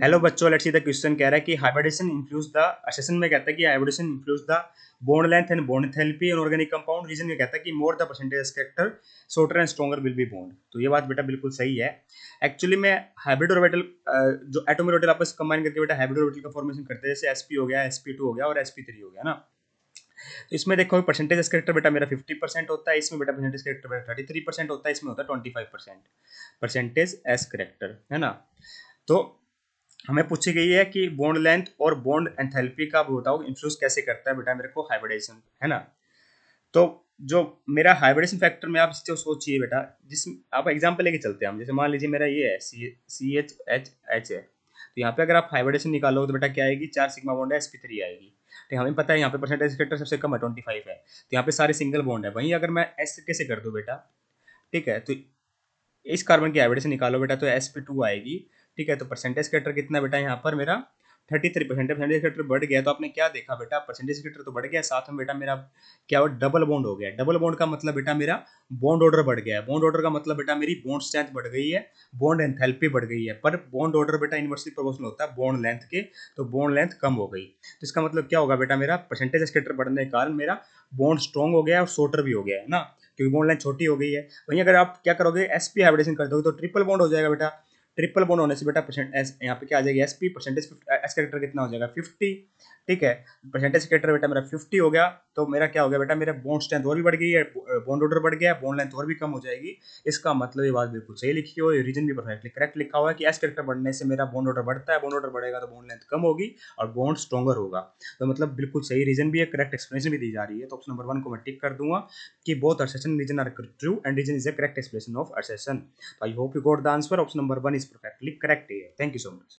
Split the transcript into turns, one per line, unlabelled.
Hello बच्चों, let's see the question कह रहा है कि हाइब्रिडेशन इन्फ्लूज द सेशन में कहता है कि hybridization influence the bond length and bond enthalpy in organic compound. Reason में कहता है कि more the percentage character shorter and stronger will be bond. तो ये बात बेटा बिल्कुल सही है। एक्चुअली में हाइब्रिड ऑर्बिटल जो एटॉमिक ऑर्बिटल आपस कंबाइन करके बेटा हाइब्रिड ऑर्बिटल का फॉर्मेशन करते हैं, जैसे sp हो गया, sp2 हो गया और sp3 हो गया ना। तो इसमें देखो परसेंटेज कैरेक्टर बेटा मेरा 50% होता है, इसमें बेटा परसेंटेज कैरेक्टर बेटा 33% होता है, इसमें होता है 25% परसेंटेज एस कैरेक्टर, है ना। तो हमें पूछी गई है कि बॉन्ड लेंथ और बॉन्ड एंथैल्पी का बताओ इन्फ्लुएंस कैसे करता है बेटा मेरे को हाइब्रिडेशन, है ना। तो जो मेरा हाइब्रिडेशन फैक्टर में आप इससे सोचिए बेटा, जिस आप एग्जांपल लेके चलते हैं हम, जैसे मान लीजिए मेरा ये है सी एच एच एच है, तो यहाँ पे अगर आप हाइब्रिडेशन निकालोगे तो बेटा क्या आएगी, 4 सिग्मा बॉन्ड है, sp3 आएगी। तो हमें पता है यहाँ पे परसेंटेज फैक्टर सबसे कम है 25 है, तो यहाँ पे सारे सिंगल बॉन्ड है। वहीं अगर मैं एस कैसे कर दूँ बेटा, ठीक है, तो इस कार्बन की हाइब्रिडेशन निकालो बेटा तो sp2 आएगी। ठीक है, तो परसेंटेज कैरेक्टर कितना बेटा यहाँ पर मेरा 33%। परसेंटेज कैरेक्टर बढ़ गया तो आपने क्या देखा बेटा, परसेंटेज कैरेक्टर तो बढ़ गया, साथ में बेटा मेरा क्या हो, डबल बॉन्ड हो गया। डबल बॉन्ड का मतलब बेटा मेरा बॉन्ड ऑर्डर बढ़ गया है। बॉन्ड ऑर्डर का मतलब बेटा मेरी बॉन्ड स्ट्रेंथ बढ़ गई है, बॉन्ड एंथैल्पी बढ़ गई है। पर बॉन्ड ऑर्डर बेटा इनवर्सली प्रोपोर्शनल होता है बॉन्ड लेंथ के, तो बॉन्ड लेंथ कम हो गई। तो इसका मतलब क्या होगा बेटा, मेरा परसेंटेज कैरेक्टर बढ़ने के कारण मेरा बॉन्ड स्ट्रॉन्ग हो गया है और शॉर्टर भी हो गया है ना, क्योंकि बॉन्ड लेंथ छोटी हो गई है। वहीं अगर आप क्या करोगे, sp हाइब्रिडेशन कर दोगे तो ट्रिपल बॉन्ड हो जाएगा बेटा। ट्रिपल बॉन्ड होने से बेटा परसेंट एस यहाँ पे क्या आ जाएगी, sp परसेंटेज एस कैरेक्टर कितना हो जाएगा 50। ठीक है, परसेंटेज कैरेक्टर बेटा मेरा 50 हो गया, तो मेरा क्या हो गया बेटा, मेरा बॉन्ड स्ट्रेंथ और भी बढ़ गई है, बॉन्ड ऑर्डर बढ़ गया है, बॉन्ड लेंथ और भी कम हो जाएगी। इसका मतलब ये बात बिल्कुल सही लिखी हो, रीजन भी परफेक्टली करेक्ट लिखा हुआ है कि एस कैरेक्टर बढ़ने से मेरा बॉन्ड ऑर्डर बढ़ता है, बॉन्ड ऑर्डर बढ़ेगा तो बॉन्ड लेंथ कम होगी और बॉन्ड स्ट्रॉन्गर होगा। तो मतलब बिल्कुल सही रीजन भी है, करेक्ट एक्सप्लेनेशन भी दी जा रही है। तो ऑप्शन नंबर 1 को मैं टिक कर दूंगा कि both assertion reason are true and reason is a correct explanation of assertion. So I hope you got the answer. Option number 1 is perfectly correct here. Thank you so much.